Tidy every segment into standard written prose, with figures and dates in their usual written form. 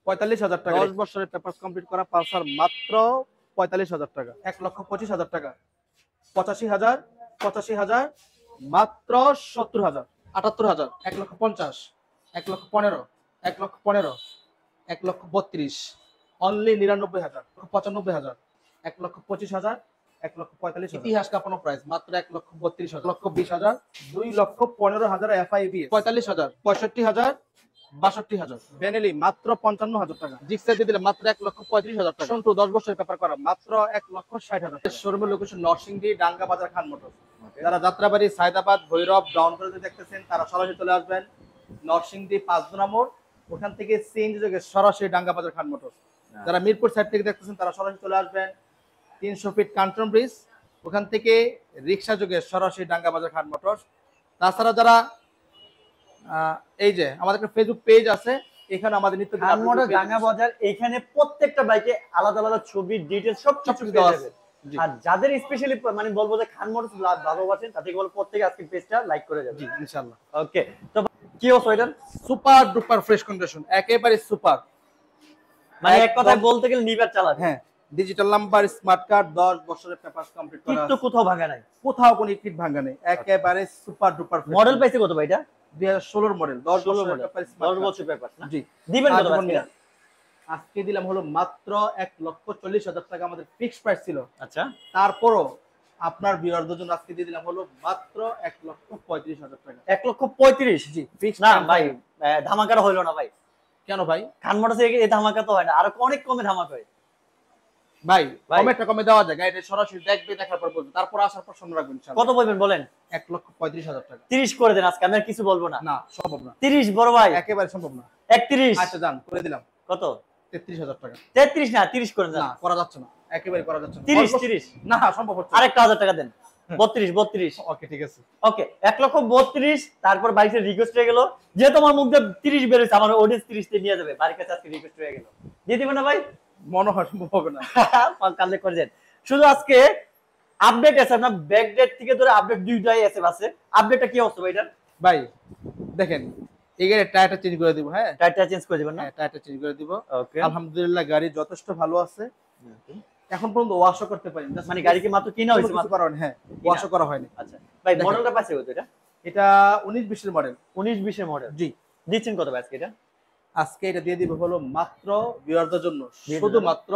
45,000 টাকা। 10 বছরের papers complete করা পালসার মাত্র 45,000 টাকা। 1,25,000 টাকা। 85,000, 85,000, মাত্র 70,000, 78,000, 1,50,000, 1,15,000, 1,15,000, 1,32,000, অনলি 99,000, 95,000, 1,25,000, 1,45,000। ইতিহাস কাঁপানো প্রাইস মাত্র 1,32,000, 1,20,000, 2,15,000 FIB, 45,000, 65,000, 62,000। বেনেলি মাত্র 55,000 টাকা। জিক্সা দিয়ে দিলে মাত্র 1,35,000 টাকা। সন্টু 10 বছরের পেপার করা মাত্র 1,60,000। শোরুমের লোকেশন নরসিংদী, ডাঙ্গা বাজার, খান মোটর। যারা যাত্রাবাড়ি, সায়দাবাদ, ভৈরব, ডাউন করে দেখতেছেন তারা সরাসরি চলে আসবেন নরসিংদী 5 নম্বর, ওখান থেকে সিএনজি যোগে সরাসরি ডাঙ্গা বাজার, খান মোটর। যারা মিরপুর সাইড থেকে দেখতেছেন তারা সরাসরি চলে আসবেন 300 ফিট কান্টন ব্রিজ, ওখান থেকে রিক্সা যোগে সরাসরি ডাঙ্গা বাজার, খান মোটর। তাছাড়া যারা এই যে আমাদের একটা ফেসবুক পেজ আছে, এখানে আমাদের নিত্য খান মোটর ডাঙ্গা বাজার, এখানে প্রত্যেকটা বাইকে আলাদা আলাদা ছবি, ডিটেইলস সব কিছু দেওয়া আছে। আর যাদের স্পেশালি মানে বলবো যে খান মোটর ভালোবাসেন তাদেরকে বলবো প্রত্যেকে আজকে পেজটা লাইক করে যাবেন। জি ইনশাআল্লাহ। ওকে, তো কি অবস্থা এটা? সুপার ডুপার ফ্রেশ কন্ডিশন, একেবারে সুপার। মানে এক কথায় বলতে গেলে নিবার চালাবে। হ্যাঁ, ডিজিটাল নাম্বার, স্মার্ট কার্ড, 10 বছরের পেপারস কমপ্লিট করা আছে। কিন্তু কোথাও ভাঙা নাই, কোথাও কোনো ইট ভাঙা নেই, একেবারে সুপার ডুপার। মডেল পাইছে কত ভাই এটা? 2016 মডেল, 10 বছরের পেপার, 10 বছর পেপার না? জি। দিবেন কত আজকে? আজকে দিলাম হলো মাত্র 1,40,000 টাকা আমাদের ফিক্সড প্রাইস ছিল। আচ্ছা, তারপরও আপনার ভিউয়ারদের জন্য আজকে দিয়ে দিলাম হলো মাত্র 1,35,000 টাকা। 1,35,000? জি ফিক্সড না ভাই, ধামাকাটা হইলো না ভাই। কেন ভাই? খান মোটরসে এই ধামাকা তো হয় না, আর অনেক কমে ধামাকা হয় ভাই। কমেটা কমে দেওয়া যায়, গাড়িটা সরাসরি দেখবে, দেখার পর বলবে, তারপর আসার পর সামনে রাখবেন ইনশাআল্লাহ। কত বলবেন বলেন? 1,35,000 টাকা। 30 করে দেন আজকে, আমি আর কিছু বলবো না। না সম্ভব না। 30 বড় ভাই, একেবারে সম্ভব না। 31। আচ্ছা জান, করে দিলাম। কত? 33,000 টাকা। 33 না, 30 করে দেন। না করা যাচ্ছে না, একেবারে করা যাচ্ছে না। 30 না সম্ভব হচ্ছে না। আরেকটা 1000 টাকা দেন। 32। ওকে ঠিক আছে। ওকে, 1,32,000। তারপর বাইকের রিকোয়েস্ট হয়ে গেল, যে তোমার মুখ দিয়ে 30 বেরোচ্ছে, আমার অডিয়েন্স 30 তে নিয়ে যাবে। বাড়ির কাছে আজকে রিকোয়েস্ট হয়ে গেল, দিয়ে দিবেন না ভাই? মনে হয় সম্ভব হবে না। কালে করে দেন। শুধু আজকে আপডেট আছে না, ব্যাকডেট থেকে ধরে আপডেট দুইটাই আছে। আপডেটটা কি অবস্থা ভাই এটা? ভাই দেখেন, এই গাড়ির টায়ারটা চেঞ্জ করে দিব। হ্যাঁ, টায়ারটা চেঞ্জ করে দিবেন না? হ্যাঁ, টায়ারটা চেঞ্জ করে দিব। ওকে, আলহামদুলিল্লাহ গাড়ি যথেষ্ট ভালো আছে। এখন পর্যন্ত ওয়াশও করতে পারিনি, মানে গাড়ি কি মাত্র কিনা হইছে? মাত্র করা হয়নি। হ্যাঁ, ওয়াশও করা হয়নি। আচ্ছা ভাই, মডেলটা পাইছে কত এটা? এটা 19-20 এর মডেল। 19-20 এর মডেল। জি। দিচ্ছেন কত ভাই আজকে এটা? আজকে এটা দিয়ে দিব হলো মাত্র ভিউয়ারদের জন্য শুধুমাত্র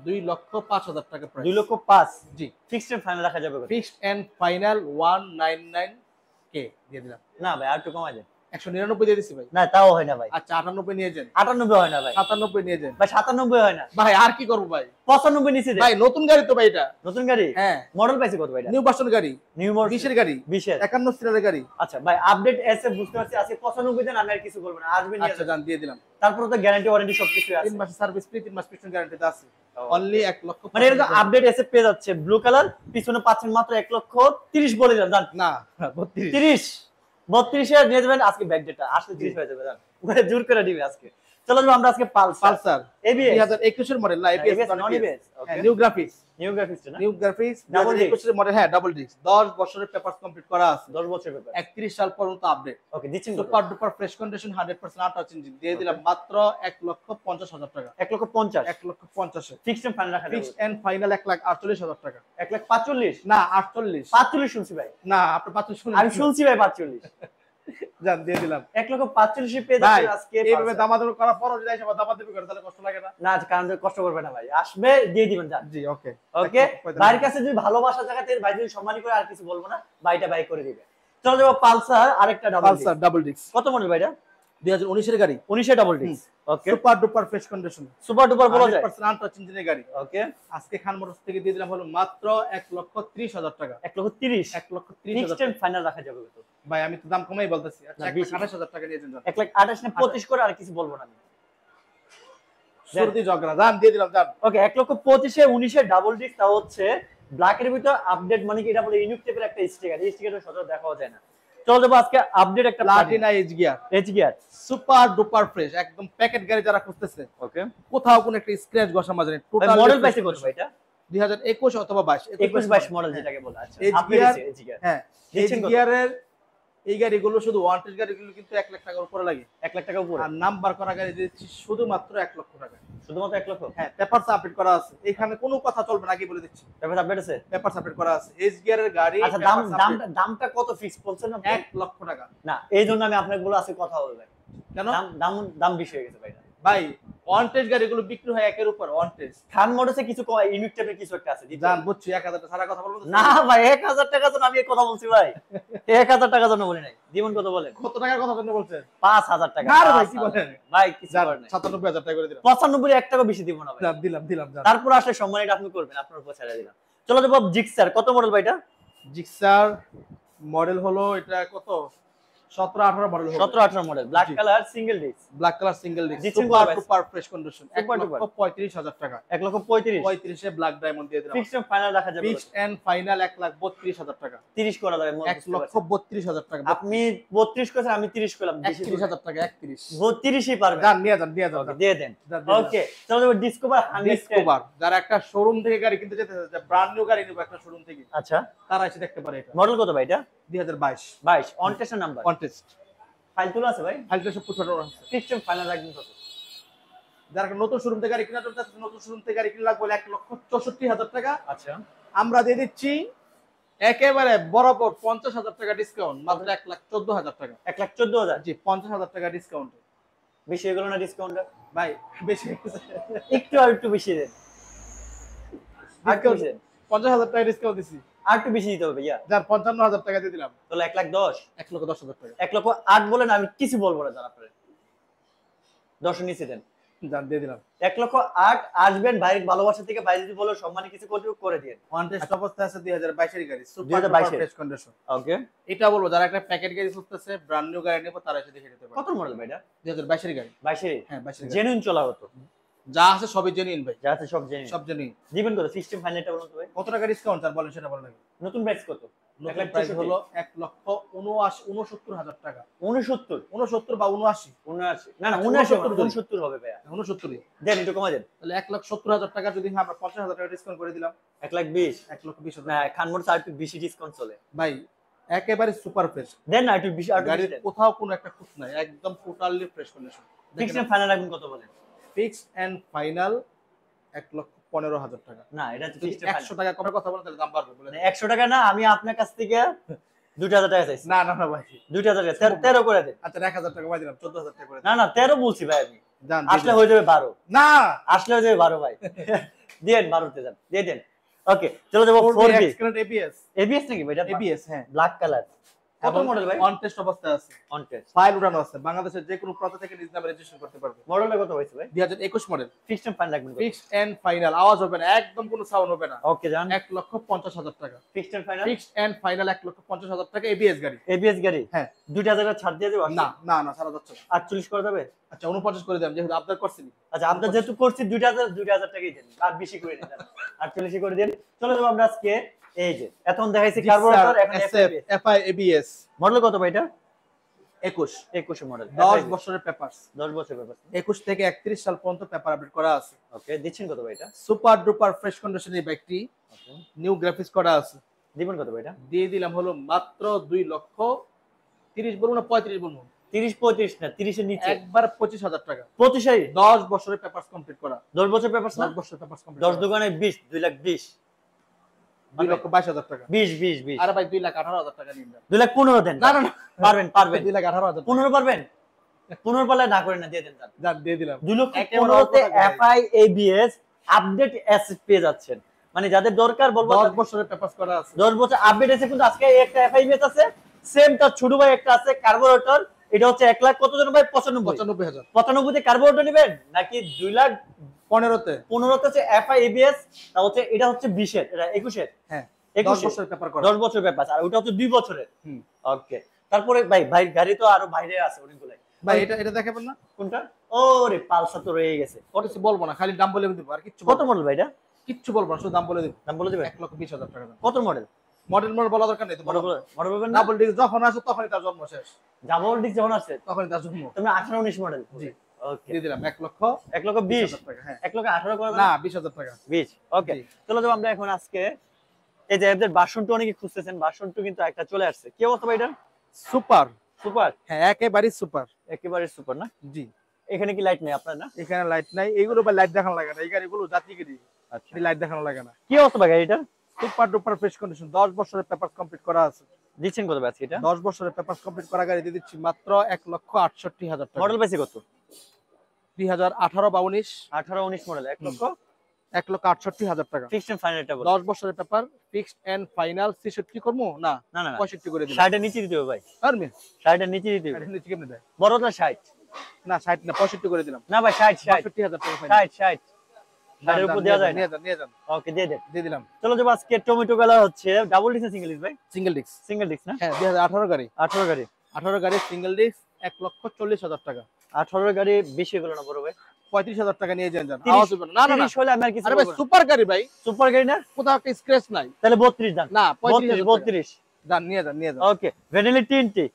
2,05,000 টাকা প্রাইস। 2,05,000? জি। ফিক্সড এন্ড ফাইনাল রাখা যাবে কত? ফিক্সড এন্ড ফাইনাল 199K দিয়ে দিলাম। না ভাই, আর একটু কমাই দেন। 199 দিয়ে দিছি ভাই। না তাও হয় না ভাই। আচ্ছা 98 নিয়ে যান। 98 হয় না ভাই। 97 নিয়ে যান ভাই। 97 হয় না ভাই, আর কি করব ভাই? 95 নিচে দেন ভাই। নতুন গাড়ি তো ভাই, এটা নতুন গাড়ি। হ্যাঁ, মডেল পাইছে কত ভাই এটা? নিউ ভার্সন গাড়ি, নিউ মডেল 20 এর গাড়ি, 20 এর 51 সিটারের গাড়ি। আচ্ছা ভাই, আপডেট এসে বুঝতে পারছি আজকে 95 দেন, আমি আর কিছু বলবো না, আসবেন নিয়ে আচ্ছা জান, দিয়ে দিলাম। তারপর তো গ্যারান্টি ওয়ারেন্টি সবকিছু আছে। 3 মাস সার্ভিস ফ্রি, 3 মাস পিছন গ্যারান্টিতে আছে। অনলি 1 লক্ষ। মানে এটা আপডেট এসে পেয়ে যাচ্ছে, ব্লু কালার, পিছনে পাচ্ছেন মাত্র 1,30,000 বলে দেন। জান না 32 32 এর নিয়ে যাবেন আজকে। ব্যাগ ডেটা আসলে 30 হয়ে যাবে। জান ওরে জোর করে দিবে আজকে। চলো আমরা আজকে পালসার এবিএস 2021 এর মডেল। না এবিএস নন এবিএস। ওকে, নিউ গ্রাফিক্স। নিউ গ্রাফিক্স না? নিউ গ্রাফিক্স ডাবল 2021 এর মডেল। হ্যাঁ, ডাবল ডিস্ক। 10 বছরের পেপারস কমপ্লিট করা আছে। 10 বছর পেপার, 31 সাল পর্যন্ত আপডেট। ওকে, দিচ্ছেন super duper fresh condition, 100% attach engine দিয়ে দিলাম মাত্র 1,50,000 টাকা। 1,50,000? 1,50,000 ফিক্সড এন্ড ফাইনাল রাখা যাবে। ফিক্সড এন্ড ফাইনাল 1,48,000 টাকা। 1,45,000? না 48। 45 শুনছি ভাই। না আপনি 45 শুনুন। আমি শুনছি ভাই 45। জান দিয়ে দিলাম। 1,45,000 পেয়ে যাচ্ছে আজকে। এইভাবে দামাদামি করার পরও যদি এসে দামাদামি করে তাহলে কষ্ট লাগে না? না, কারণ কষ্ট করবে না ভাই, আসবে দিয়ে দিবেন। জান জি ওকে। ওকে, ভাইয়ের কাছে যদি ভালোবাসা জায়গাতে ভাই যদি সম্মানী করে, আর কিছু বলবো না, ভাইটা বাই করে দিবে। চলো যাবো পালসার আরেকটা পালসার ডাবল ডিস্ক। কত মডেল ভাইটা? 2019 এর গাড়ি। 19 এর double disc. Okay, super duper fresh condition, super duper বলা যায়, 100% আনটাচ ইঞ্জিনের গাড়ি। ওকে, আজকে খান মোটরস থেকে দিয়ে দিলাম হলো মাত্র 1,30,000 টাকা। 1,30,000? 1,30,000 ফিক্সড এন্ড ফাইনাল রাখা যাবে কত? ভাই আমি তো দাম কমাই বলতেছি। আচ্ছা না, 1,28,000 টাকা দিয়ে দেন। 1,28,000 না 25 করে, আর কিছু বলবো না আমি। সর্দি জগরা দাম দিয়ে দিলাম। জান ওকে, 1,25,000 19 এর ডাবল ডিস্ক, তাও হচ্ছে ব্ল্যাক এর ভিতর আপডেট। মানে কি এটা বলে ইউনিক টাইপের একটা স্টিকার, এই স্টিকারটা সচরাচর দেখাও যায় না। চলো যাবো আজকে আপডেট একটা Platina H gear. H gear super duper fresh, একদম প্যাকেট গাড়ি যারা খুঁজতেছে। ওকে, কোথাও কোনো একটা স্ক্র্যাচ ঘষা মাজা নেই। টোটাল মডেল পাইছে কত ভাই এটা? 2021 অথবা 22। 21-22 মডেল যেটাকে বলে। আচ্ছা, এইচ আপনি গিয়ার। H gear. হ্যাঁ, এইচ গিয়ারের এই গাড়িগুলো শুধু ওয়ান্টেড গাড়িগুলো কিন্তু 1 লাখ টাকার উপরে লাগে। 1 লাখ টাকা উপরে, আর নাম্বার করা গাড়ি দিচ্ছি শুধুমাত্র 1 লক্ষ টাকা। শুধুমাত্র 1 লক্ষ। হ্যাঁ, পেপারস আপডেট করা আছে, এখানে কোনো কথা চলবে না, আগে বলে দিচ্ছি। পেপার আপডেট আছে। পেপারস আপডেট করা আছে, এস গিয়ারের গাড়ি। আচ্ছা, দামটা কত ফিক্স বলছেন না? 1 লক্ষ টাকা। না, এই জন্য আমি আপনাকে বলে আছে কথা বলবেন। কেন? দাম বেশি হয়ে গেছে ভাই। ভাই ওয়ান্টেড গাড়িগুলো বিক্রি হয় 1 এর উপর ওয়ান্টেড। খান মোটরসে কিছু ইউনিট টাইপের কিছু একটা আছে। জান বুঝছি, 1000 টাকা সারা কথা বলবো না ভাই, 1000 টাকার জন্য আমি এই কথা বলছি ভাই। 1000 টাকার জন্য বলি নাই। জীবন কত বলেন? কত টাকার কথা জন্য বলছেন? 5000 টাকা। না রে ভাই, কি বলেন? ভাই কিছু জান, করেন না। 97000 টাকা করে দিলাম। 95 1 টাকা বেশি দিব না ভাই। জান, দিলাম জান। তারপর আসলে সম্মানটা আপনি করবেন, আপনার উপর ছেড়ে দিলাম। চলো যাবো জিক্সার। কত মডেল ভাই এটা? জিক্সার মডেল হলো এটা কত, 17-18 মডেল হলো। 17-18 মডেল, ব্ল্যাক জি। Colour, single disc, black colour single disc, দিচ্ছেন সুপার কত ভাই? Super fresh condition. সুপার 1,35,000 টাকা। 1,35,000। 35 এ ব্ল্যাক ডায়মন্ড দিয়ে দিলাম। ফিক্সড ফাইনাল রাখা যাবে? ফিক্সড এন্ড ফাইনাল 1,32,000 টাকা। 30 করা যাবে। 1,32,000 টাকা। আপনি 32 করেছেন, আমি 30 করলাম। 31,000 টাকা। 31 32ই পারবেন। জান, নিয়ে যান দিয়ে দেন। যান, দিয়ে ওকে, চলো যাবো ডিসকভার 110। ডিসকভার, যারা একটা শোরুম থেকে গাড়ি কিনতে যেতে চায়, যে ব্র্যান্ড নিউ গাড়ি নিবে একটা শোরুম থেকে, আচ্ছা, তারা এসে দেখতে পারে। এটা মডেল কত ভাই এটা? 2022 22 on test number. Contest. File তোলা আছে ভাই? ফাইলটা সব পুরো আছে। ফিক্সড ফাইনাল রাখবেন কত? যারা একটা নতুন শোরুম থেকে গাড়ি কিনা চাচ্ছে, নতুন শোরুম থেকে গাড়ি কিনলে লাগবে 1,64,000 টাকা। আচ্ছা, আমরা দিয়ে দিচ্ছি একেবারে বরাবর 50,000 টাকা ডিসকাউন্ট, মাত্র 1,14,000 টাকা। 1,14,000। জি, 50,000 টাকা ডিসকাউন্ট। বেশি হয়ে গেল না ডিসকাউন্ট? ভাই বেশি একটু আর একটু বেশি দেন। আর একটু বেশি দেন। 50,000 টাকা ডিসকাউন্ট দিছি। আর একটু বেশি দিতে হবে ভাইয়া। যার 55,000 টাকা দিয়ে দিলাম। তাহলে 1,10,000। 1,10,000 টাকা। 1,08,000 বলেন, আমি কিছু বলবো না। জানা পড়ে 10 নিচে দেন। যান, দিয়ে দিলাম। 1,08,000 আসবেন ভাইয়ের ভালোবাসা থেকে। ভাই যদি বলো সম্মানে কিছু করে দিন। ওয়ান টেস্ট অবস্থা আছে 2022 এর গাড়ি, সুপার 2022 ফ্রেশ কন্ডিশন। ওকে, এটা বলবো যারা একটা প্যাকেট গাড়ি খুঁজতেছে, ব্র্যান্ড নিউ গাড়ি নেব, তারা এসে দেখে নিতে পারে। কত মডেল ভাই এটা? 2022 এর গাড়ি। 22 হ্যাঁ, 22 এর গাড়ি। জেনুইন চলা হতো। যা আছে সবই জেনুইন ভাই, যা আছে সব জেনুইন। সব জেনুইন। দিবেন কত? সিস্টেম ফাইনালটা বলুন তো ভাই। কত টাকা ডিসকাউন্ট স্যার বলেন, সেটা বলেন আগে। নতুন প্রাইস কত? নতুন প্রাইস হলো 1,69,000 টাকা। 69 69 বা 79। 79 না না, 69 69 হবে ভাইয়া। 69 দেন একটু কমাই দেন। তাহলে 1,70,000 টাকা যদি আমরা 50,000 টাকা ডিসকাউন্ট করে দিলাম, 1,20,000। 1,20,000। না, খান মোটরস আর একটু বেশি ডিসকাউন্ট চলে ভাই একেবারে সুপার ফ্রেশ দেন না, একটু বেশি। আর গাড়ির কোথাও কোনো একটা খুঁত নাই, একদম totally fresh condition. Fixed final রাখবেন কত বলেন? ফিক্সড এন্ড ফাইনাল 1,15,000 টাকা। না, এটা যদি ফিক্সড 100 টাকা কমে কথা বলেন তাহলে দাম বাড়বে বলে। 100 টাকা না, আমি আপনার কাছ থেকে 2,000 টাকা চাইছি। না না না ভাই, 2,000 টাকা 13 করে দেন। আচ্ছা 1,000 টাকা কমাই দিলাম, 14,000 টাকা করে না না, 13 বলছি ভাই আমি। জান, আসলে হয়ে যাবে 12। না আসলে হয়ে যাবে 12 ভাই। দেন 12 তে দেন, দিয়ে দেন। ওকে, চলো যাবো 4B। ABS ABS নাকি ভাই এটা? ABS হ্যাঁ। Black colour. কত মডেল ভাই? অন টেস্ট অবস্থায় আছে, অন টেস্ট। ফাইল উঠানো আছে, বাংলাদেশের যে কোনো প্রান্ত থেকে নিজ নামে রেজিস্ট্রেশন করতে পারবে। মডেলটা কত হইছে ভাই? 2021 মডেল। ফিক্সড ফাইনাল রাখবেন কত? ফিক্সড এন্ড ফাইনাল, আওয়াজ হবে না, একদম কোনো সাউন্ড হবে না। ওকে জান। 1,50,000 টাকা। Fixed final. Fixed and final 1,50,000 টাকা। ABS গাড়ি। ABS গাড়ি। হ্যাঁ। 2,000 টাকা ছাড় দিয়ে দেব? না না না, সারা যাচ্ছে না। 48 করে দেবে? আচ্ছা 49 করে দেন, যেহেতু আপনার করছেন। আচ্ছা, আপনার যেহেতু করছি 2,000 টাকাই দেন, আর বেশি করে দেন। 48 করে দেন। চলো যাবো আমরা আজকে এই যে এখন দেখাইছি কার্বোরেটর, এখন FI ABS। মডেল কত ভাই এটা? 21 মডেল। 10 বছরের পেপারস। 10 বছর ব্যাপার। 21 থেকে 31 সাল পর্যন্ত পেপার আপডেট করা আছে। ওকে, দিচ্ছেন কত ভাই এটা? সুপার ডুপার ফ্রেশ কন্ডিশন এই বাইকটি, ওকে, নিউ গ্রাফিক্স করা আছে। দিবেন কত ভাই এটা? দিয়ে দিলাম হলো মাত্র 2,30,000 বলুন না 35 বলুন? 30-35 না, 30 এর নিচে। একবার 25,000 টাকা। 25 10 বছরের পেপারস কমপ্লিট করা। 10 বছর পেপারস না? 10 বছরের পেপারস কমপ্লিট। 10 দোকানে 20, 2,20,000। 2,22,000 টাকা। 20। আরে ভাই 2,18,000 টাকা নিন। 2,15,000 দেন। না না না, পারবেন। 2,18,000। 15 পারবেন? 15 পারলে না করেন না, দিয়ে দেন। যান, দিয়ে দিলাম। 2,15,000 তে FI ABS আপডেট অ্যাসেট পেয়ে যাচ্ছেন। মানে যাদের দরকার বলবো 10 বছরের পেপারস করা আছে। 10 বছর আপডেট আছে। কিন্তু আজকে একটা FI ABS আছে, সেম তার ছোট ভাই একটা আছে কার্বোরেটর। এটা হচ্ছে 1 লাখ কত জন ভাই? 95,000। 95 তে কার্বোরেটর নেবেন নাকি 2,15,000 তে হচ্ছে FI ABS? তা হচ্ছে এটা হচ্ছে 20 এর, এটা 21 এর। হ্যাঁ, 10 10 বছরের পেপার করা। 10 বছর পেপার, আর ওটা হচ্ছে 2 বছরের। ওকে, তারপরে ভাই গাড়ি তো আরো বাইরে আছে অনেকগুলো। ভাই এটা দেখাবেন না? কোনটা? ওরে পালসার তো রয়ে গেছে। কত কিছু বলবো না, খালি দাম বলে দিব, আর কিচ্ছু কত মডেল ভাই এটা? কিচ্ছু বলবো না, শুধু দাম বলে দিব। দাম বলে দিবেন? 1,20,000 টাকা দাম। কত মডেল? মডেল বলা দরকার নেই তো। মডেল বলবেন না? ডাবল ডিস্ক যখন আসে তখনই তার জন্ম শেষ। ডাবল ডিস্ক যখন আছে তখনই তার জন্ম। তুমি 18-19 মডেল। জি, ওকে, দিয়ে দিলাম 1,20,000 টাকা। হ্যাঁ, 1,18,000 করে না 20,000 টাকা। 20। ওকে, চলো যাবো আমরা এখন আজকে এই যে এদের ভার্সন 2 অনেকে খুঁজতেছেন। ভার্সন 2 কিন্তু একটা চলে আসছে। কি অবস্থা ভাই এটা? সুপার। সুপার, হ্যাঁ একেবারে সুপার। একেবারে সুপার না? জি। এখানে কি লাইট নেই আপনার না? এখানে লাইট নাই, এইগুলো বা লাইট দেখানো লাগে না, এই গাড়িগুলো যাত্রীগিরি, আচ্ছা, লাইট দেখানো লাগে না। কি অবস্থা ভাই গাড়িটার? সুপার ডুপার ফ্রেশ কন্ডিশন, 10 বছরের পেপার কমপ্লিট করা আছে। দিচ্ছেন কত আজকে এটা? 10 বছরের পেপার কমপ্লিট করা গাড়ি দিয়ে দিচ্ছি মাত্র 1,68,000 টাকা। মডেল পাইছে কত? 2018 বা 19। 18 19 মডেল, 1 লক্ষ 1,68,000 টাকা। ফিক্সড এন্ড ফাইনাল এটা বল। 10 বছরের পেপার, ফিক্সড এন্ড ফাইনাল। 63 করবো না, না না না, 65 করে দিলাম। 60 এর নিচে দিতে হবে ভাই, আর মি 60 এর নিচে দিতে হবে। এটা নিচে কেমনে দেয়? বড়টা 60 না 60 না, 65 করে দিলাম। না ভাই, 60 60 65,000 টাকা ফাইনাল। 60 60 60 এর উপর দেওয়া যায় না। নিয়ে যান। ওকে, দিয়ে দেন। দিয়ে দিলাম। চলো যাবো আজকে টমেটো কালার হচ্ছে ডাবল ডিক্স না সিঙ্গেল ডিক্স ভাই? Single disc. সিঙ্গেল ডিক্স না? হ্যাঁ 2018 গাড়ি। 18 গাড়ি, 18 গাড়ি সিঙ্গেল ডিস্ক, 1,40,000 টাকা। 18 গাড়ি বেশি হলো না বড় ভাই? 35,000 টাকা নিয়ে যান। 30 আওয়াজ হবে না। না না না, 30 হলে আমি আর কিছু আরে ভাই বলবো না। সুপার গাড়ি ভাই, সুপার গাড়ি না? কোথাও একটা স্ক্র্যাচ নাই। তাহলে 32 দাম। না 32 35,000 টাকা। 32 যান নিয়ে যান। ওকে, ভ্যানিলি তিনটি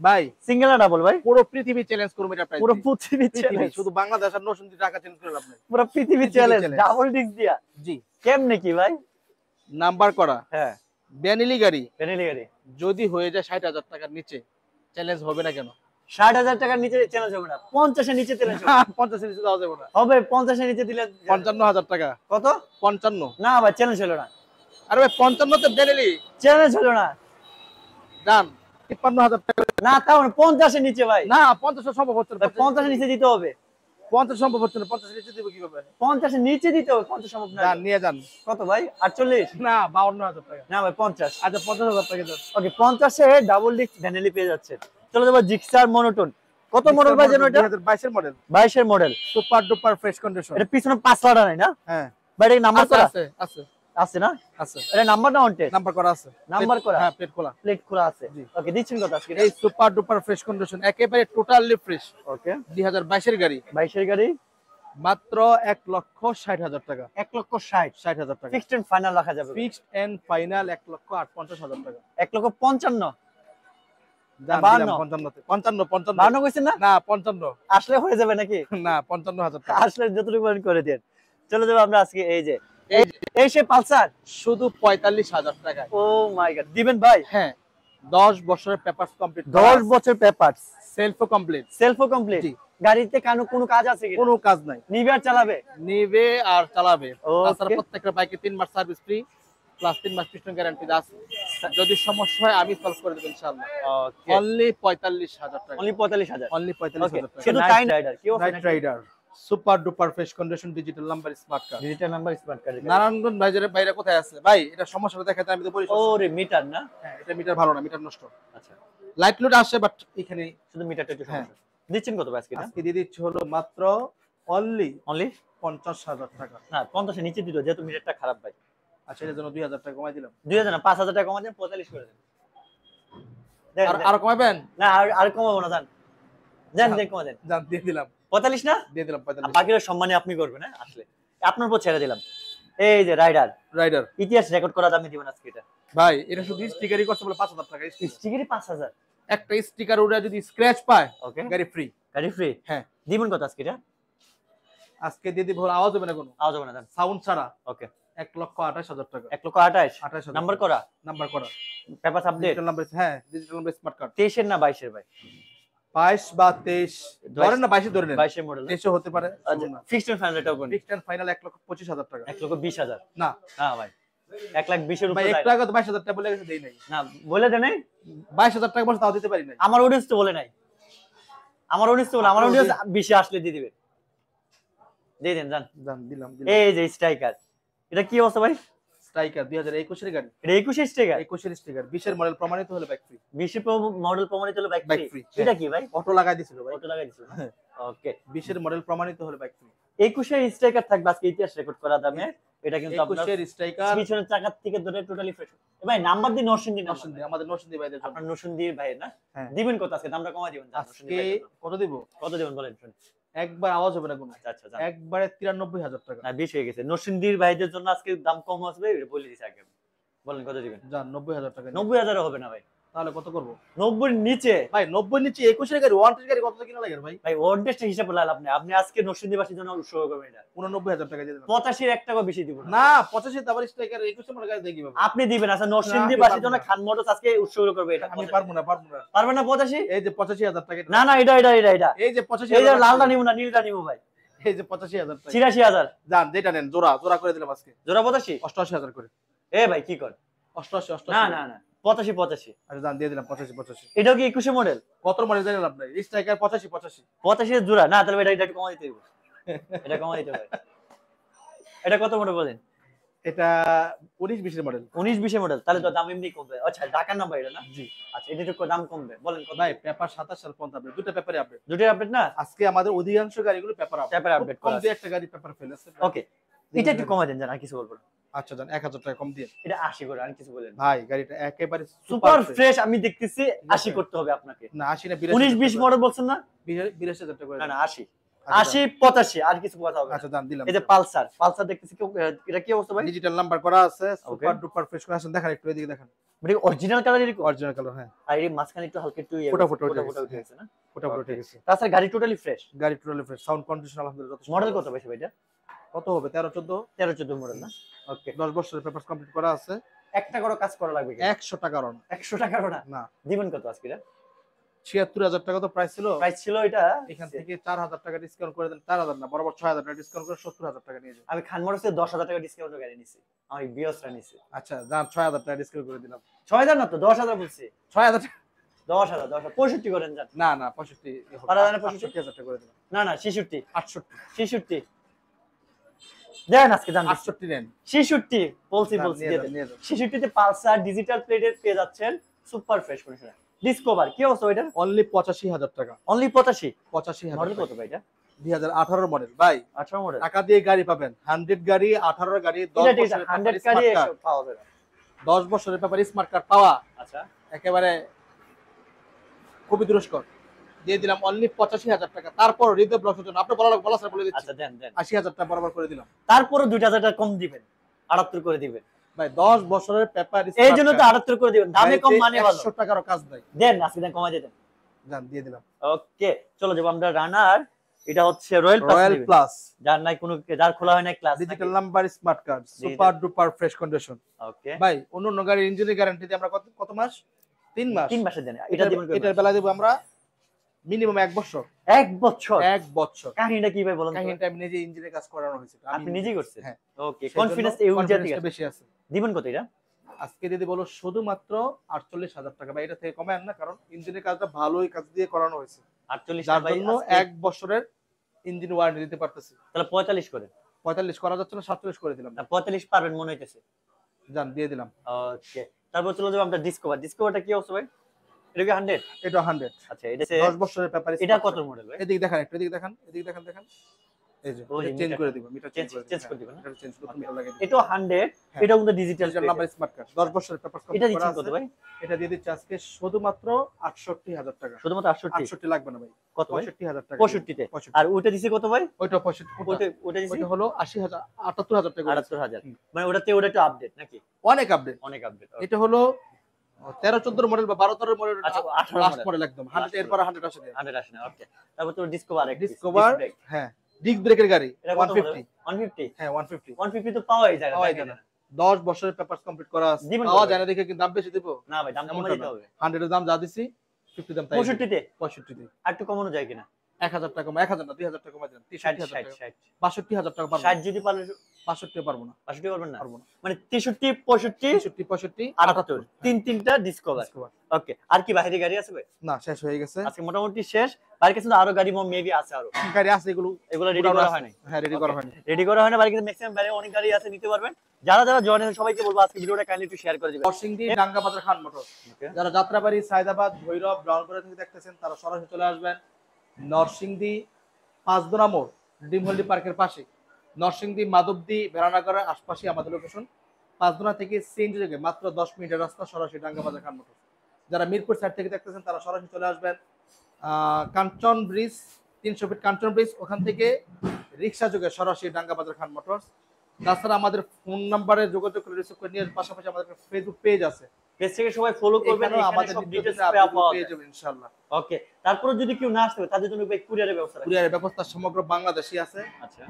ভাই সিঙ্গেল না ডাবল ভাই? পুরো পৃথিবী চ্যালেঞ্জ করবো এটা প্রাইস। পুরো পৃথিবী চ্যালেঞ্জ, শুধু বাংলাদেশ আর নরসিংদী টাকা চেঞ্জ করে লাভ নাই। পুরো পৃথিবী চ্যালেঞ্জ challenge। ডাবল ডিক্স দিয়া। জি। কেমনে কি ভাই? নাম্বার করা হ্যাঁ, ব্যানিলি গাড়ি ভ্যানিলি গাড়ি যদি হয়ে যায় 60,000 টাকার নিচে, চ্যালেঞ্জ হবে না কেন? 60,000 টাকার নিচে চ্যালেঞ্জ হবে না, 50 এর নিচে চ্যালেঞ্জ হবে। 50 এর নিচে দেওয়া যাবে না। হবে 50 এর নিচে দিলে 55,000 টাকা। কত? 55। না ভাই, চ্যালেঞ্জ হলো না, আরে ভাই 55 তে ব্যানিলি চ্যালেঞ্জ হলো না। যান 53,000 টাকা। না তাও না, 50 এর নিচে ভাই। না 50 সম্ভব হচ্ছে না। ভাই 50 এর নিচে দিতে হবে। 50 সম্ভব হচ্ছে না, 50 এর নিচে দিব কিভাবে? 50 এর নিচে দিতে হবে, 50 সম্ভব না। যান নিয়ে যান। কত ভাই? 48? না 52,000 টাকা। না ভাই 50। আচ্ছা 50,000 টাকা যান। ওকে, 50 এ ডাবল ডিস্ক ভ্যানিলি পেয়ে যাচ্ছে। চলো যাবো জিক্সার মনোটোন। কত মডেল ভাই যেন এটা? 2022 এর মডেল। 22 এর model. Super duper fresh condition. এটা পিছনে 5 লাটা নাই না হ্যাঁ ভাই? এটা নাম্বার করা আছে আছে আছে না? আছে। এটা নাম্বার না অন টেস্ট? নাম্বার করা আছে। নাম্বার করা? হ্যাঁ প্লেট খোলা। প্লেট খোলা আছে। জি। ওকে, দিচ্ছেন কত আজকে? এই সুপার ডুপার ফ্রেশ কন্ডিশন একেবারে টোটালি ফ্রেশ। ওকে, 2022 এর গাড়ি 22 এর গাড়ি মাত্র 1,60,000 টাকা। 1 লক্ষ 60। 60,000 টাকা ফিক্সড এন্ড ফাইনাল রাখা যাবে? ফিক্সড এন্ড ফাইনাল 1,50,000 টাকা। 1 লক্ষ 55। জান 52 দিলাম 55 তে। 55 52 কইছেন না? না 55 আসলে হয়ে যাবে নাকি? না 55,000 টাকা। আসলে যতটুকু পারেন করে দেন। চলে যাবো আমরা আজকে এই যে এই সে পালসার শুধু 45,000 টাকা। ও মাই গড, দিবেন ভাই? হ্যাঁ 10 বছরের পেপারস কমপ্লিট। 10 বছর পেপারস, সেলফ কমপ্লিট। সেলফও কমপ্লিট। জি। গাড়িতে কোনো কাজ আছে কি? কোনো কাজ নাই, নিবে আর চালাবে? নিবে আর চালাবে। Okay. তাছাড়া প্রত্যেকটা বাইকে 3 মাস সার্ভিস ফ্রি প্লাস 3 মাস পিস্টন গ্যারান্টি আছে। যদি সমস্যা হয় আমি সলভ করে দেব ইনশাআল্লাহ। ওকে, অনলি 45,000 টাকা। অনলি 45,000। অনলি 45,000 টাকা। শুধু টাইম রাইডার কি অবস্থা? Night rider super duper fresh condition digital number smart card. Digital number smart card. Narayanganj বাজারের বাইরে কোথায় আছে ভাই? এটা সমস্যাটা দেখাতে আমি তো বলি। ওরে মিটার না? হ্যাঁ এটা মিটার ভালো না, মিটার নষ্ট। আচ্ছা, লাইট লোড আসে বাট এখানে শুধু মিটারটা একটু হ্যাঁ। সমস্যা। দিচ্ছেন কত ভাই আজকে এটা? আজকে দিয়ে দিচ্ছি হলো মাত্র অনলি অনলি 50,000 টাকা। না, 50 এর নিচে দিল যেহেতু মিটারটা খারাপ ভাই। আচ্ছা এর জন্য 2,000 টাকা কমাই দিলাম। 2000 না, 5000 টাকা কমা দেন, 45 করে দেন। দেন, আর দেন। আর কমাবেন? না আর কমাবো না, দেন দেন, দেন কমা দেন। জান দিয়ে দিলাম। 45 না? দিয়ে দিলাম আর 45। বাকিরা সম্মানে আপনি করবেন। হ্যাঁ আসলে আপনার উপর ছেড়ে দিলাম। এই যে রাইডার রাইডার ইতিহাস রেকর্ড করা দামে দিবেন আজকে এটা। ভাই এটা শুধু স্টিকারই করছে বলে 5,000 টাকা। স্টিকারই 5000? একটা স্টিকার ওরা যদি স্ক্র্যাচ পায় ওকে, গাড়ি ফ্রি। গাড়ি ফ্রি? হ্যাঁ দিবেন কত আজকে এটা? আজকে দিয়ে দিব, আওয়াজ হবে না কোনো, আওয়াজ হবে না, দেন। সাউন্ড ছাড়া। ওকে, 1,28,000 টাকা। 1 লক্ষ 28। 28,000 নাম্বার করা? নাম্বার করা। Paper update? ডিজিটাল নাম্বার, হ্যাঁ ডিজিটাল নাম্বার স্মার্ট কার্ড। 23 এর না 22 এর ভাই? 22 বা 23 ধরেন না, 22 ধরে নেন। 22 এর মডেল। 23 হতে পারে। ফিক্সড এন্ড ফাইনাল এটা বলুন। ফিক্সড এন্ড ফাইনাল 1,25,000 টাকা। 1 লক্ষ 20,000? না না ভাই, 1 লাখ 20 এর ভাই উপরে। এক টাকা তো 22,000 টাকা বলে গেছে, দেই নাই। না বলে দেন নাই? 22,000 টাকা বলছে তাও দিতে পারি নাই। আমার অডিয়েন্স তো বলে নাই, আমার অডিয়েন্স তো বলে, আমার অডিয়েন্স 20 আসলে দিয়ে দিবেন। দিয়ে দেন, জান। জান দিলাম। এই যে স্ট্রাইকার, এটা কি অবস্থা ভাই? স্ট্রাইকার 2021 এর গাড়ি। এটা 21 স্ট্রাইকার? 21 এর স্টিকার, 20 এর মডেল প্রমাণিত হলে ব্যাক ফ্রি। 20 মডেল প্রমাণিত হলো বাইক Bike ফ্রি? free, এটা কি ভাই? অটো লাগাই দিছিল ভাই। অটো লাগাই দিছিল? ওকে, 20 এর মডেল প্রমাণিত হলে ব্যাক ফ্রি। 21 এর স্ট্রাইকার থাকবে আজকে ইতিহাস রেকর্ড করা দামে। এটা কিন্তু 21 আপনার এর স্ট্রাইকার পিছনের চাকা থেকে ধরে টোটালি ফ্রেশ। ভাই নাম্বার দিন, নরসিংদী নাম্বার। নরসিংদী, আমাদের নরসিংদী ভাইদের জন্য। আপনার নরসিংদীর ভাই না? হ্যাঁ। দিবেন কত আজকে? দামটা কমাই দিবেন জান, নরসিংদী আজকে ভাইয়ের জন্য। কত দিব? কত দিবেন বলেন শুনি? একবার আওয়াজ হবে না কোনো। আচ্ছা আচ্ছা, জান। একবারে 93,000 টাকা। না, বেশি হয়ে গেছে। নরসিংদীর ভাইদের জন্য আজকে দাম কম আসবে, এটা বলে দিছি আগে। বলেন কত দিবেন? জান 90,000 টাকা। 90,000 হবে না ভাই। তাহলে কত করবো 90 নিচে ভাই? 90 নিচে 21 এর গাড়ি, 1 গাড়ি কত কিনা লাগে ভাই? ভাই ওয়ারেন্টিটা হিসাব করলে আপনি আপনি আজকে নরসিংদীবাসীর জন্য উৎসর্গ করবেন এটা 89,000 টাকা দিয়ে দিলাম। 85 এর 1 টাকা বেশি দিব না না 85 তে আবার স্ট্রাইকার 21 মডেল গাড়ি দেখি ভাই। আপনি দিবেন আচ্ছা না, নরসিংদীবাসীর আমি জন্য পারবো না। খান মোটরস আজকে উৎসর্গ করবে এটা আমি পারবো না। পারবেন না 85 এই যে 85,000 টাকা এটা। না না এটা এই যে 85,000 এই যে টাকা। লালটা নিব না নীলটা নিব ভাই এই যে 85,000 টাকা। 86000 যান যেটা নেন, জোড়া করে দিলাম আজকে। জোড়া 85 88,000 করে। এ ভাই কি কর 88 না না না 85 আচ্ছা যান দিয়ে দিলাম 85। এটাও কি 21 মডেল কত মডেল জানেন আপনি? স্ট্রাইকার 85। 85 এর জোড়া না তাহলে এটা একটু কমাই দিতে হবে এটা কমাই দিতে হবে এটা কত মডেল বলেন এটা 19-20 এর মডেল। 19 20 মডেল তাহলে তো দাম এমনি কমবে আচ্ছা ঢাকার নাম্বার এটা না জি আচ্ছা এটা একটু দাম কমবে বলেন কত ভাই পেপার 27 সাল পর্যন্ত আপডেট, দুটো পেপারে আপডেট। দুটোই আপডেট না আজকে আমাদের অধিকাংশ গাড়িগুলো পেপার আপডেট। পেপার আপডেট কম করা দিয়ে একটা গাড়ি পেপার ফেল আছে। ওকে এটা একটু কমাই দেন জান আর কিছু বলবো না আচ্ছা যান 1000 টাকা কম দিয়ে। এটা 80 করে আর কিছু বলেন ভাই গাড়িটা একেবারে সুপার ফ্রেশ আমি দেখতেছি 80 করতে হবে আপনাকে না 80 না 19 20 মডেল বলছেন না 82,000 টাকা করে। না না 80 80 85 আর কিছু কথা হবে না। আচ্ছা যান দিলাম। এই যে পালসার দেখতেছি কি এটা কি অবস্থা ভাই ডিজিটাল নাম্বার করা আছে, সুপার ডুপার ফ্রেশ করে আছেন। দেখেন একটু এদিকে দেখেন। মানে অরিজিনাল কালার এরকম অরিজিনাল কালার। হ্যাঁ আর এই মাঝখানে একটু হালকা একটু ফোটা ফোটা ফোটা উঠে উঠে গেছে। গেছে না ফোটা উঠে গেছে। তাছাড়া গাড়ি টোটালি ফ্রেশ গাড়ি টোটালি ফ্রেশ, সাউন্ড কন্ডিশন আলহামদুলিল্লাহ যথেষ্ট। মডেল কত বেশি ভাই এটা কত হবে? 13 14 13 14 মডেল না ওকে 10 বছরের পেপারস কমপ্লিট করা আছে। একটা করে কাজ করা লাগবে কি 100 টাকা রন 100 টাকারও না না। দিবেন কত আজকে এটা 76,000 টাকা তো প্রাইস ছিল। প্রাইস ছিল এটা এখান থেকে 4,000 টাকা ডিসকাউন্ট করে দেন। 4,000 না, বরাবর 6,000 টাকা ডিসকাউন্ট করে 70,000 টাকা নিয়ে যান। আমি খান মোটরসে 10000 টাকা ডিসকাউন্ট গাড়ি নিছি আমি বিয়সরা নিছি আচ্ছা যান 6,000 টাকা ডিসকাউন্ট করে দিলাম। 6000 না তো 10000 বলছি 6,000 টাকা 10000 65 করেন যান না না 65 পারা জানে 65? 65,000 টাকা করে দিলাম। না না 66 68 66 দেন আজকে দাম 68 নেন। 66 বলছি যান, বলছি নিয়ে দিয়ে যান, দেন। নিয়ে যান। 66 তে পালসার ডিজিটাল প্লেটের পেয়ে যাচ্ছেন সুপার ফ্রেশ কন্ডিশন ডিসকভার কি অবস্থা এটা অনলি 85,000 টাকা। অনলি 85 85,000 মডেল কত ভাই এটা 2018 মডেল ভাই। 18 মডেল টাকা দিয়ে গাড়ি পাবেন। 100 গাড়ি, 18 গাড়ি, 10 এটা বছরের 100 পেপার কারি স্মার্ট কার্ড। এসব পাওয়া যাবে 10 বছরের পেপার স্মার্ট কার্ড পাওয়া আচ্ছা একেবারে খুবই দুরস্কর। দিয়ে দিলাম অনলি 85,000 টাকা। তারপর হৃদয় ব্লকের জন্য আপনি বলা স্যার বলে দিচ্ছি আচ্ছা দেন দেন 80,000 টাকা বরাবর করে দিলাম। তারপরে 2000 টাকা কম দিবেন 78 করে দিবেন ভাই 10 বছরের পেপার এই জন্য তো 78 করে দিবেন দামে কম মানে ভালো 100 টাকারও কাজ নাই। দেন আজকে দেন কমাই দেন জান দিয়ে দিলাম। ওকে চলো যাব আমরা রানার এটা হচ্ছে রয়্যাল রয়্যাল প্লাস যার নাই কোনো যার খোলা হয় না class digital number smart card super duper fresh condition. Okay ভাই অন্য গাড়ির ইঞ্জিনের গ্যারান্টি দিয়ে আমরা কত মাস? 3 মাস। 3 মাসে দেন এটা দিবেন এটার বেলা দেব আমরা মিনিমাম 1 বছর। 1 বছর 1 বছর। কাহিনীটা কি ভাই বলেন তো? কাহিনীটা আমি নিজে ইঞ্জিনের কাজ করানো হয়েছে। আপনি নিজেই করছেন হ্যাঁ। ওকে কনফিডেন্স এই জায়গা থেকে বেশি আছে। দিবেন কত এটা আজকে যদি বলো শুধুমাত্র 48,000 টাকা। ভাই এটা থেকে কমে আন না, কারণ ইঞ্জিনের কাজটা ভালোই কাজ দিয়ে করানো হয়েছে, 48 যার ভাই জন্য 1 বছরের ইঞ্জিন ওয়ারেন্টি দিতে পারতেছি। তাহলে 45 করে 45 করা যাচ্ছে না, 47 করে দিলাম। না 45 পারবেন মনে হইতেছে জান দিয়ে দিলাম। ওকে তারপর চলে যাব আমরা ডিসকভারটা কি অবস্থা ভাই এটা কি 100 এটা 100। আচ্ছা এটা 10 বছরের পেপার। এটা কত মডেল ভাই এদিকে দেখেন, একটু এদিকে দেখেন, এদিকে দেখেন দেখেন। এই যে ওই যে চেঞ্জ মিটার- করে দিব, মিটার চেঞ্জ চেঞ্জ করে দিবেন না? এটা চেঞ্জ করতে মিটার লাগিয়ে দিব। এটা 100 হ্যাঁ। এটা কিন্তু digital digital number smart card 10 বছরের পেপার এটা দিচ্ছেন কত ভাই এটা দিয়ে দিচ্ছি আজকে শুধুমাত্র 68,000 টাকা। শুধুমাত্র 68 68 লাগবে না ভাই। কত ভাই 65,000 টাকা। 65 তে 65 আর ওটা দিছে কত ভাই ওইটা 65 ওটা দিছে ওইটা হলো 80,000 78,000 টাকা। 78,000 মানে ওটা একটু আপডেট নাকি অনেক আপডেট। অনেক আপডেট এটা হলো 13 14 মডেল বা 12 13 মডেল। আচ্ছা 18 লাস্ট মডেল মডেল একদম 100 এর পর 100 আসে। 100 আসে না ওকে তারপর তো ডিসকভার ডিসকভার হ্যাঁ ডিস্ক ব্রেকের গাড়ি এটা কত 150। 150 হ্যাঁ 150 150 তো পাওয়াই যায় না পাওয়াই দেখেন যায় না। 10 বছরের পেপারস কমপ্লিট করা আছে। দিবেন পাওয়া কত? যায় না দেখে কি দাম বেশি দেব? না ভাই দাম এমনটা কমাই দিতে না। হবে 100 এর দাম যা দিছি 50 দাম তাই 65 তে 65 তে আর একটু কমানো যায় কিনা 1,000 টাকা 1,000 না 2,000 টাকা কমাই দেন। 60 63,000 টাকা 60 62,000 টাকা পারবো 60 যদি পারলে 65 পারবো না 65 পারবেন না পারবো না মানে 63 65 63 65 78 তিনটা ডিসকভার ডিসকভার। ওকে আর কি বাইরে গাড়ি আছে ভাই না শেষ হয়ে গেছে। আজকে মোটামুটি শেষ বাইরে কিন্তু আরো গাড়ি মেবি আছে আরো গাড়ি আছে এগুলো রেডি করা হয় নাই হ্যাঁ রেডি করা হয়নি। রেডি করা হয় না বাইরে কিন্তু ম্যাক্সিমাম বাইরে অনেক গাড়ি আছে নিতে পারবেন যারা যারা জয়েন হয়েছে সবাইকে বলবো আজকে ভিডিওটা কাইন্ডলি একটু শেয়ার করে দিবেন নরসিংদী ডাঙ্গা বাজার খান মোটর। Okay. যারা যাত্রাবাড়ি সায়দাবাদ ভৈরব ব্রাউনপুরা থেকে দেখতেছেন তারা সরাসরি চলে আসবেন নরসিংদী 5 দোনা মোড় ডিমহল্লি পার্কের পাশে। নরসিংদী মাধবদী বেড়ানাগরের আশপাশে আমাদের লোকেশন। 5 দোনা থেকে সিএনজি যোগে মাত্র 10 মিনিটের রাস্তা সরাসরি ডাঙ্গা বাজার খান মোটর। যারা মিরপুর সাইড থেকে দেখতেছেন তারা সরাসরি চলে আসবেন কাঞ্চন ব্রিজ 300 ফিট কাঞ্চন ব্রিজ, ওখান থেকে রিক্সা যোগে সরাসরি ডাঙ্গা বাজার খান মোটরস। তাছাড়া আমাদের ফোন নাম্বারে যোগাযোগ করে রিসিভ করে নিয়ে পাশাপাশি আমাদের ফেসবুক পেজ আছে পেজ থেকে সবাই ফলো করবেন, এখানেও এখানে আমাদের সব নিত্য ডিটেইলস নতুন আপডেট পাওয়া পেয়ে যায়। যাবেন ইনশাআল্লাহ। ওকে, তারপরে যদি কেউ না আসতে পারে তাদের জন্য ভাই কুরিয়ারের ব্যবস্থা রাখবেন? কুরিয়ারের ব্যবস্থা সমগ্র বাংলাদেশে আছে। আচ্ছা,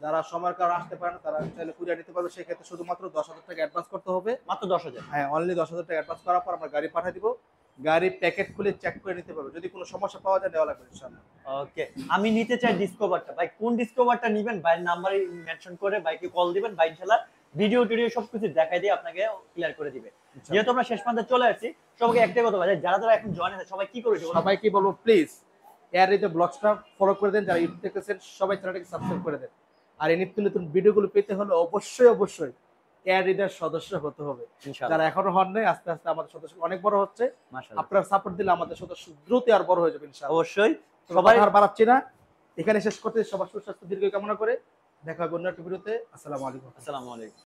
যারা সময়ের কারণে আসতে পারেন তারা চাইলে কুরিয়ার নিতে পারবে। সেক্ষেত্রে শুধুমাত্র 10,000 টাকা অ্যাডভান্স করতে হবে। মাত্র 10,000? হ্যাঁ, অনলি 10,000 টাকা অ্যাডভান্স করার পর আমরা গাড়ি পাঠিয়ে দিব। গাড়ি প্যাকেট খুলে চেক করে নিতে পারবে। যদি কোনো সমস্যা পাওয়া যায় নেওয়া লাগবে ইনশাআল্লাহ। ওকে, আমি নিতে চাই ডিসকভারটা। ভাই কোন ডিসকভারটা নিবেন? ভাইয়ের নাম্বারে মেনশন করে ভাইকে কল দিবেন, ভাই ইনশাআল্লাহ ভিডিও টিডিও সবকিছু দেখাই দিয়ে আপনাকে ক্লিয়ার করে দিবে। যেহেতু আমরা শেষ পর্যন্ত চলে আসছি, সবাইকে একটাই কথা বলি, যারা যারা এখন জয়েন আছে সবাই কি করবে? সবাইকে বলবো প্লিজ এয়ার রিতে ব্লগসটা ফলো করে দেন। যারা ইউটিউব দেখতেছেন সবাই চ্যানেলটাকে সাবস্ক্রাইব করে দেন। আর এই নিত্য নতুন ভিডিওগুলো পেতে হলে অবশ্যই এয়ার রিডার সদস্য হতে হবে। ইনশাআল্লাহ। যারা এখনো হন নাই, আস্তে আস্তে আমাদের সদস্য অনেক বড় হচ্ছে। মাশাআল্লাহ, আপনারা সাপোর্ট দিলে আমাদের সদস্য দ্রুত আর বড় হয়ে যাবে ইনশাআল্লাহ। অবশ্যই। সবাই সবাই আর বাড়াচ্ছি না, এখানে শেষ করতে সবার সুস্বাস্থ্য দীর্ঘ কামনা করে দেখা হবে অন্য একটা ভিডিওতে। আসসালামু আলাইকুম। আসসালামু আলাইকুম।